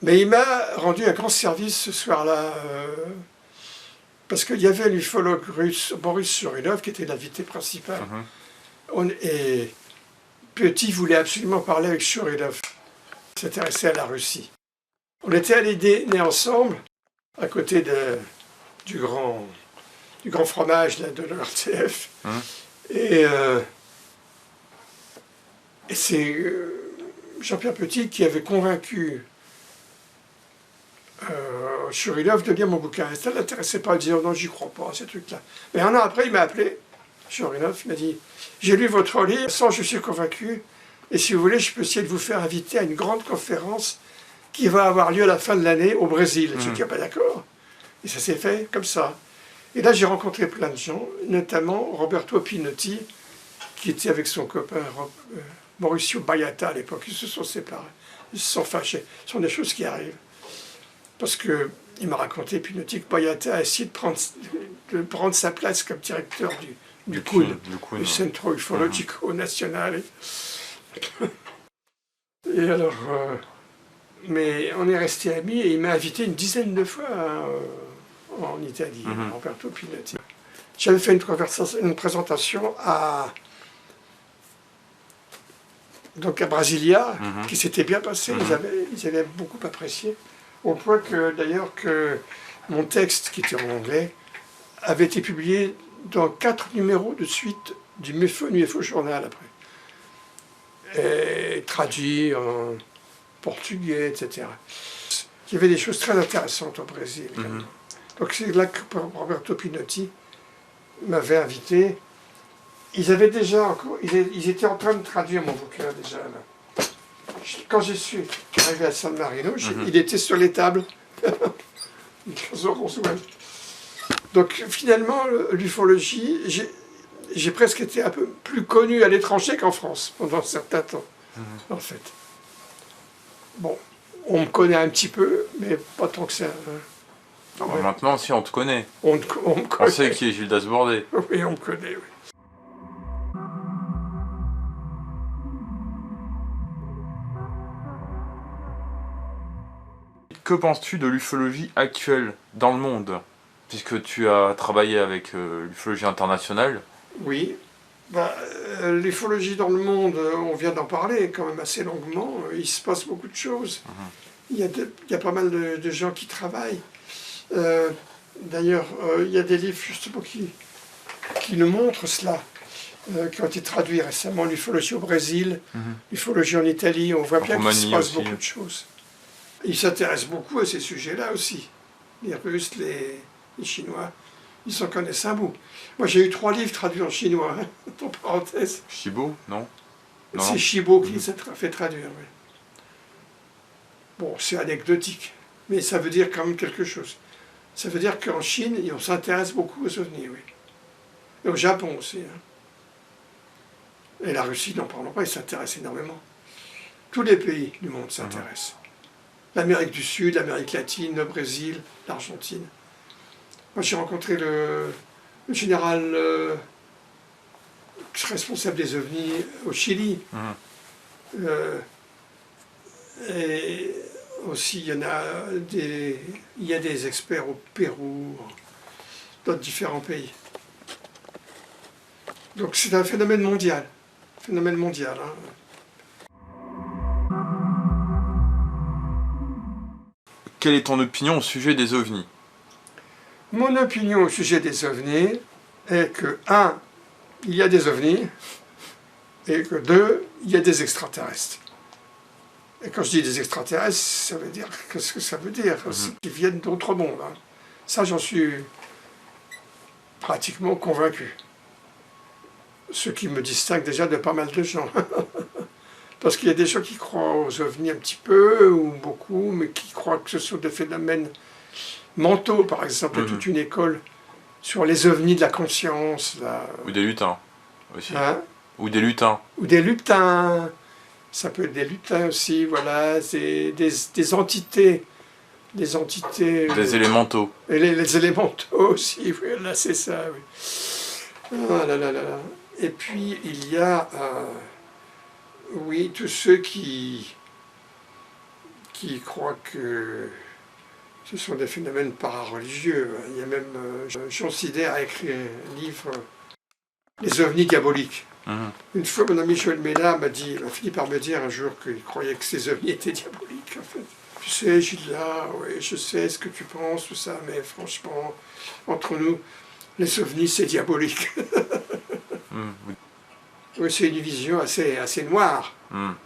S2: Mais il m'a rendu un grand service ce soir-là. Parce qu'il y avait l'ufologue russe Boris Surinov qui était l'invité principal. Et Petit voulait absolument parler avec Surinov. Il s'intéressait à la Russie. On était allés dîner ensemble, à côté du grand fromage là, de l'RTF. Et c'est Jean-Pierre Petit qui avait convaincu Surinov de lire mon bouquin. Ça ne l'intéressait pas, il disait oh non, j'y crois pas, ces trucs-là. Mais un an après, il m'a appelé, Surinov, il m'a dit j'ai lu votre livre, sans je suis convaincu, et si vous voulez, je peux essayer de vous faire inviter à une grande conférence qui va avoir lieu à la fin de l'année au Brésil. Je dis, ah ben d'accord. Et ça s'est fait comme ça. Et là, j'ai rencontré plein de gens, notamment Roberto Pinotti, qui était avec son copain Mauricio Baiata à l'époque. Ils se sont séparés, ils se sont fâchés. Ce sont des choses qui arrivent. Parce qu'il m'a raconté, Pinotti, que Baiata a essayé de prendre sa place comme directeur du CUN, du Centro Ufologico Nazionale. Et alors, mais on est restés amis et il m'a invité une dizaine de fois en Italie, Roberto Pinotti. J'avais fait une présentation donc à Brasilia, qui s'était bien passée, ils avaient beaucoup apprécié, au point que d'ailleurs que mon texte, qui était en anglais, avait été publié dans 4 numéros de suite du UFO Journal après. Et traduit en portugais, etc. Il y avait des choses très intéressantes au Brésil. Donc c'est là que Roberto Pinotti m'avait invité. Ils avaient déjà encore, ils étaient en train de traduire mon bouquin déjà là. Quand je suis arrivé à San Marino, il était sur les tables. Donc finalement, l'ufologie, j'ai presque été un peu plus connu à l'étranger qu'en France pendant un certain temps, en fait. Bon, on me connaît un petit peu, mais pas tant que ça.
S1: Non, ouais. Maintenant, si, on te connaît.
S2: On me connaît.
S1: On sait qui est Gildas Bordet.
S2: Oui, on me connaît, oui.
S1: Que penses-tu de l'ufologie actuelle dans le monde? Puisque tu as travaillé avec l'ufologie internationale. Oui.
S2: L'ufologie dans le monde, on vient d'en parler quand même assez longuement. Il se passe beaucoup de choses. Il y a pas mal de gens qui travaillent. D'ailleurs, il y a des livres justement qui nous montrent cela, qui ont été traduits récemment. L'ufologie au Brésil, l'ufologie en Italie. On voit bien qu'il se passe beaucoup de choses. Ils s'intéressent beaucoup à ces sujets-là aussi. Les Russes, les Chinois, ils s'en connaissent un bout. Moi, j'ai eu 3 livres traduits en chinois, entre parenthèses.
S1: Shibo, non?
S2: C'est Shibo qui s'est fait traduire, oui. Bon, c'est anecdotique, mais ça veut dire quand même quelque chose. Ça veut dire qu'en Chine, on s'intéresse beaucoup aux ovnis, oui. Et au Japon aussi. Hein. Et la Russie, n'en parlons pas, ils s'intéressent énormément. Tous les pays du monde s'intéressent. L'Amérique du Sud, l'Amérique latine, le Brésil, l'Argentine. Moi, j'ai rencontré le général responsable des ovnis au Chili. Et aussi, il y a des experts au Pérou, dans différents pays. Donc c'est un phénomène mondial. Hein.
S1: Quelle est ton opinion au sujet des ovnis?
S2: Mon opinion au sujet des ovnis est que, 1, il y a des ovnis, et que 2, il y a des extraterrestres. Et quand je dis des extraterrestres, ça veut dire, qu'est-ce que ça veut dire? C'est qu'ils viennent d'autres mondes. Hein. Ça, j'en suis pratiquement convaincu. Ce qui me distingue déjà de pas mal de gens. Parce qu'il y a des gens qui croient aux ovnis un petit peu, ou beaucoup, mais qui croient que ce sont des phénomènes mentaux. Par exemple, il y a toute une école sur les ovnis de la conscience.
S1: Ou des lutins aussi.
S2: Hein?
S1: Ou des lutins.
S2: Ou des lutins. Ça peut être des lutins aussi, voilà. C'est des entités. Des entités.
S1: Des élémentaux.
S2: Et les élémentaux aussi, voilà, c'est ça, oui. Ah là là là là. Et puis, il y a, oui, tous ceux qui croient que ce sont des phénomènes para-religieux. Il y a même Jean Sider a écrit un livre, Les ovnis diaboliques. Une fois, mon ami Joël Ménard m'a fini par me dire un jour qu'il croyait que ces ovnis étaient diaboliques, en fait. Tu sais, Gilles, oui, je sais ce que tu penses, tout ça, mais franchement, entre nous, les ovnis, c'est diabolique. Oui, c'est une vision assez noire.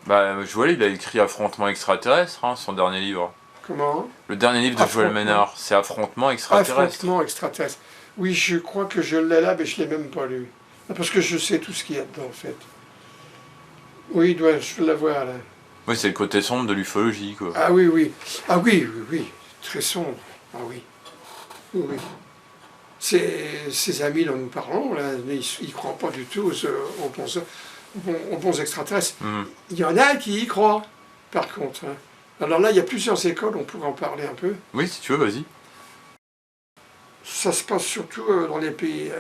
S1: Bah, je vois, il a écrit Affrontement extraterrestre, hein, son dernier livre.
S2: Comment?
S1: Le dernier livre de Joël Ménard, c'est Affrontement extraterrestre.
S2: Affrontement extraterrestre. Oui, je crois que je l'ai là, mais je ne l'ai même pas lu. Parce que je sais tout ce qu'il y a dedans, en fait. Oui, je dois l'avoir, là.
S1: Oui, c'est le côté sombre de l'ufologie, quoi.
S2: Ah oui, oui. Ah oui, oui, oui. Très sombre. Ah oui. Oui, oui. Ces amis dont nous parlons, là, ils ne croient pas du tout aux bons extraterrestres. Il y en a qui y croient, par contre. Hein. Alors là, il y a plusieurs écoles, on pourrait en parler un peu.
S1: Oui, si tu veux, vas-y.
S2: Ça se passe surtout dans les pays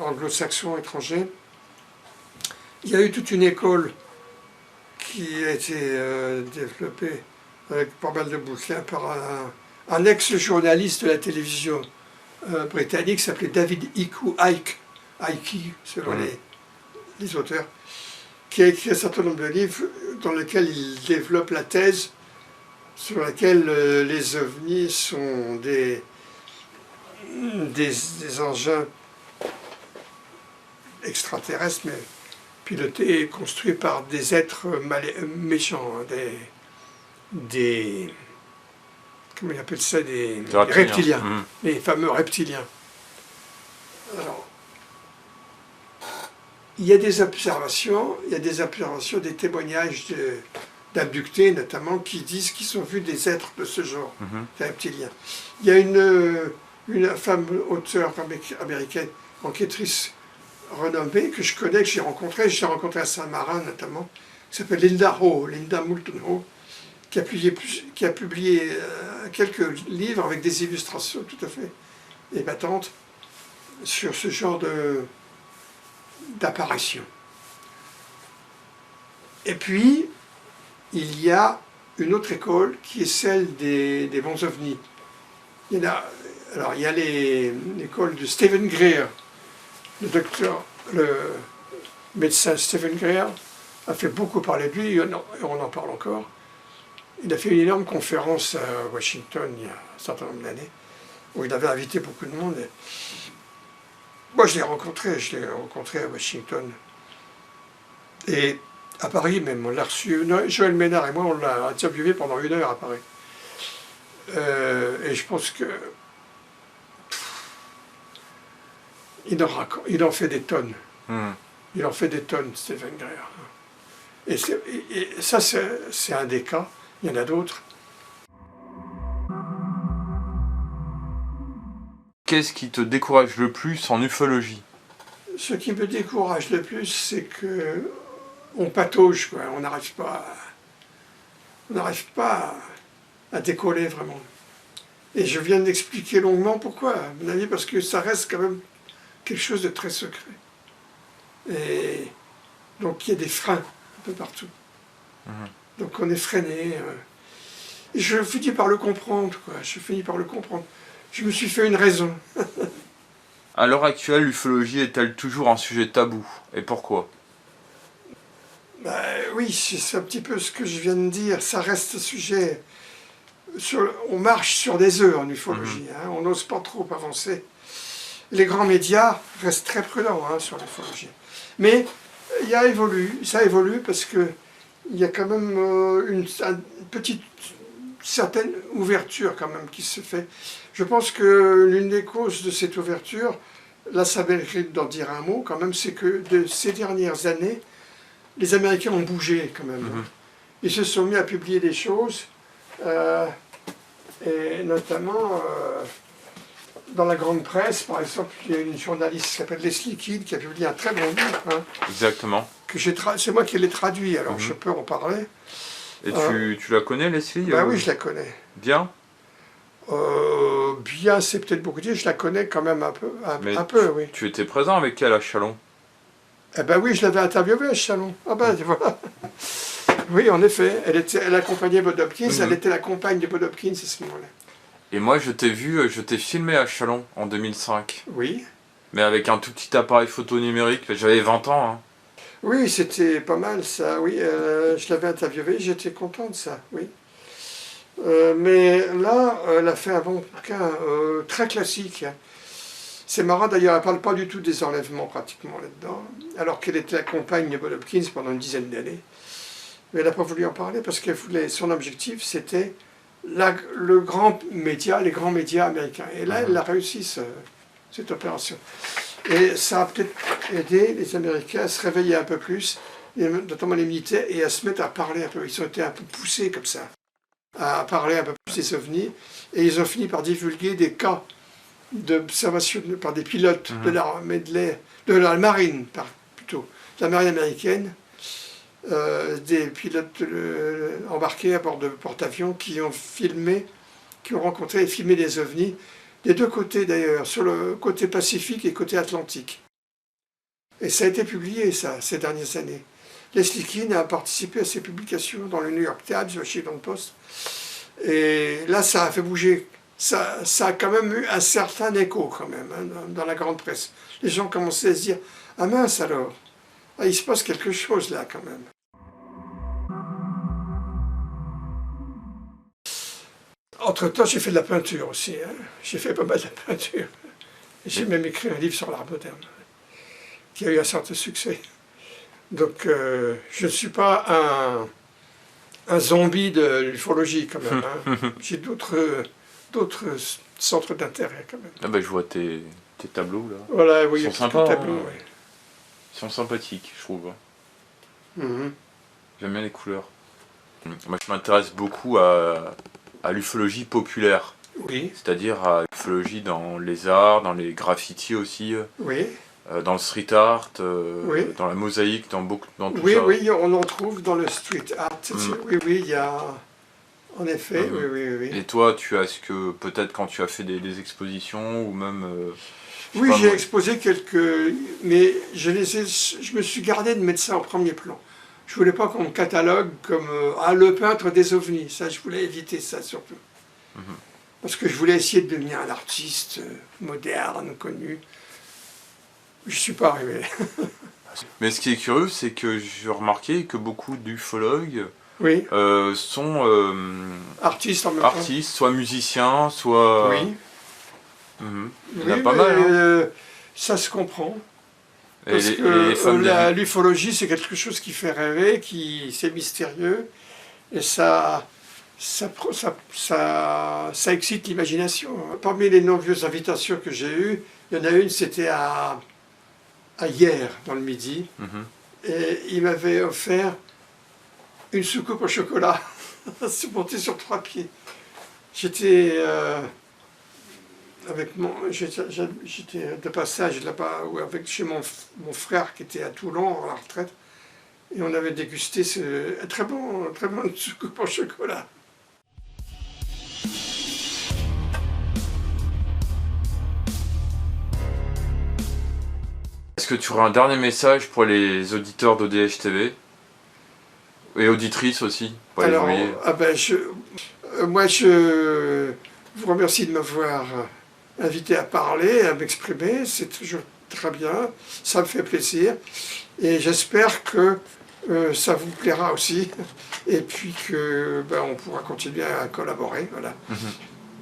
S2: anglo-saxons, étrangers. Il y a eu toute une école qui a été développée avec pas mal de bouquins par un ex-journaliste de la télévision britannique qui s'appelait David Icke, selon les auteurs, qui a écrit un certain nombre de livres dans lesquels il développe la thèse sur laquelle les ovnis sont des engins extraterrestres, mais pilotés et construits par des êtres méchants, des comment ils appellent ça, des reptiliens, les fameux reptiliens. Alors, il y a des observations, des témoignages d'abductés notamment, qui disent qu'ils ont vu des êtres de ce genre, des reptiliens. Il y a une femme auteure américaine, enquêtrice renommée, que je connais, que j'ai rencontrée à Saint-Marin notamment, qui s'appelle Linda Moulton Howe, qui a publié quelques livres avec des illustrations tout à fait épatantes sur ce genre d'apparition. Et puis, il y a une autre école qui est celle des bons ovnis. Il y a l'école de Stephen Greer, le médecin Stephen Greer a fait beaucoup parler de lui, et on en parle encore. Il a fait une énorme conférence à Washington il y a un certain nombre d'années, où il avait invité beaucoup de monde. Moi, je l'ai rencontré à Washington. Et à Paris même, on l'a reçu. Joël Ménard et moi, on l'a interviewé pendant 1 heure à Paris. Et je pense que il en fait des tonnes. Il en fait des tonnes, Stephen Greer. Et ça, c'est un des cas. Il y en a d'autres.
S1: Qu'est-ce qui te décourage le plus en ufologie?
S2: Ce qui me décourage le plus, c'est que on patauge, quoi. On n'arrive pas à décoller vraiment. Et je viens d'expliquer longuement pourquoi, à mon avis, parce que ça reste quand même quelque chose de très secret. Et donc il y a des freins un peu partout. Donc on est freiné. Et je finis par le comprendre, quoi. Je finis par le comprendre. Je me suis fait une raison.
S1: À l'heure actuelle, l'ufologie est-elle toujours un sujet tabou? Et pourquoi?
S2: Oui, c'est un petit peu ce que je viens de dire. Ça reste un sujet. On marche sur des œufs en ufologie. Hein. On n'ose pas trop avancer. Les grands médias restent très prudents sur l'ufologie. Mais ça évolue parce que il y a quand même une petite certaine ouverture quand même qui se fait. Je pense que l'une des causes de cette ouverture, là ça mérite d'en dire un mot quand même, c'est que de ces dernières années, les Américains ont bougé quand même. Ils se sont mis à publier des choses, et notamment dans la grande presse, par exemple, il y a une journaliste qui s'appelle Leslie Kidd qui a publié un très bon livre.
S1: Exactement.
S2: C'est moi qui l'ai traduit, alors je peux en parler.
S1: Et tu la connais, Leslie?
S2: Oui, je la connais.
S1: Bien?
S2: Bien, c'est peut-être beaucoup dit, je la connais quand même un peu, oui.
S1: Tu étais présent avec elle à Châlons?
S2: Eh ben oui, je l'avais interviewée à Châlons. Ah ben voilà. Oui, en effet, elle accompagnait Bob Hopkins, elle était la compagne de Bob Hopkins à ce moment-là.
S1: Et moi, je t'ai filmé à Châlons en 2005.
S2: Oui.
S1: Mais avec un tout petit appareil photo numérique, j'avais 20 ans. Hein.
S2: Oui, c'était pas mal ça, oui. Je l'avais interviewée, j'étais content de ça, oui. Mais là, elle a fait un bon bouquin très classique. C'est marrant d'ailleurs, elle ne parle pas du tout des enlèvements pratiquement là-dedans, alors qu'elle était la compagne de Bob Hopkins pendant une dizaine d'années. Mais elle n'a pas voulu en parler parce que son objectif c'était les grands médias américains. Et là, elle a réussi cette opération. Et ça a peut-être aidé les Américains à se réveiller un peu plus, notamment les militaires, et à se mettre à parler un peu. Ils ont été un peu poussés comme ça, à parler un peu plus des ovnis, et ils ont fini par divulguer des cas d'observation par des pilotes de l'armée de la marine, plutôt, de la marine américaine, des pilotes embarqués à bord de porte-avions qui ont rencontré et filmé des ovnis, des deux côtés d'ailleurs, sur le côté Pacifique et côté Atlantique. Et ça a été publié, ça, ces dernières années. Leslie Kidd a participé à ces publications dans le New York Times, le Washington Post. Et là, ça a fait bouger. Ça a quand même eu un certain écho, quand même, dans la grande presse. Les gens commençaient à se dire « Ah mince alors, il se passe quelque chose là, quand même. » Entre-temps, j'ai fait de la peinture aussi. J'ai fait pas mal de peinture. J'ai même écrit un livre sur l'art moderne, qui a eu un certain succès. Donc, je ne suis pas un zombie de l'ufologie, quand même. J'ai d'autres centres d'intérêt, quand même.
S1: Ah ben, je vois tes tableaux, là.
S2: Voilà, oui,
S1: ils sont sympas.
S2: Tableaux,
S1: hein. Ouais. Ils sont sympathiques, je trouve. J'aime bien les couleurs. Moi, je m'intéresse beaucoup à l'ufologie populaire.
S2: Oui.
S1: C'est-à-dire à l'ufologie dans les arts, dans les graffitis aussi.
S2: Oui.
S1: Dans le street art,
S2: oui.
S1: dans la mosaïque, dans tout ça.
S2: Oui, on en trouve dans le street art. Oui, il y a... En effet, oui.
S1: Et toi, est-ce que peut-être quand tu as fait des expositions ou même...
S2: oui, j'ai exposé quelques... Mais je me suis gardé de mettre ça en premier plan. Je voulais pas qu'on me catalogue comme le peintre des ovnis. Ça, je voulais éviter ça surtout. Parce que je voulais essayer de devenir un artiste moderne, connu. Je ne suis pas arrivé.
S1: Mais ce qui est curieux, c'est que j'ai remarqué que beaucoup d'ufologues sont
S2: artistes en même temps.
S1: Artistes, soit musiciens, soit...
S2: Oui.
S1: Il y en a pas mal.
S2: Ça se comprend. Parce que l'ufologie, c'est quelque chose qui fait rêver, c'est mystérieux, et ça excite l'imagination. Parmi les nombreuses invitations que j'ai eues, il y en a une, c'était à Hier, dans le Midi, et il m'avait offert une soucoupe au chocolat, montée sur 3 pieds. J'étais J'étais de passage là-bas chez mon frère qui était à Toulon à la retraite. Et on avait dégusté ce très bon soucoupe au chocolat.
S1: Est-ce que tu aurais un dernier message pour les auditeurs d'ODH TV et auditrices aussi pour les
S2: Alors,
S1: ouvriers?
S2: moi je vous remercie de m'avoir invité à parler, à m'exprimer, c'est toujours très bien, ça me fait plaisir et j'espère que ça vous plaira aussi et puis que on pourra continuer à collaborer. Voilà.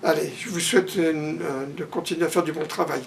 S2: Allez, je vous souhaite de continuer à faire du bon travail.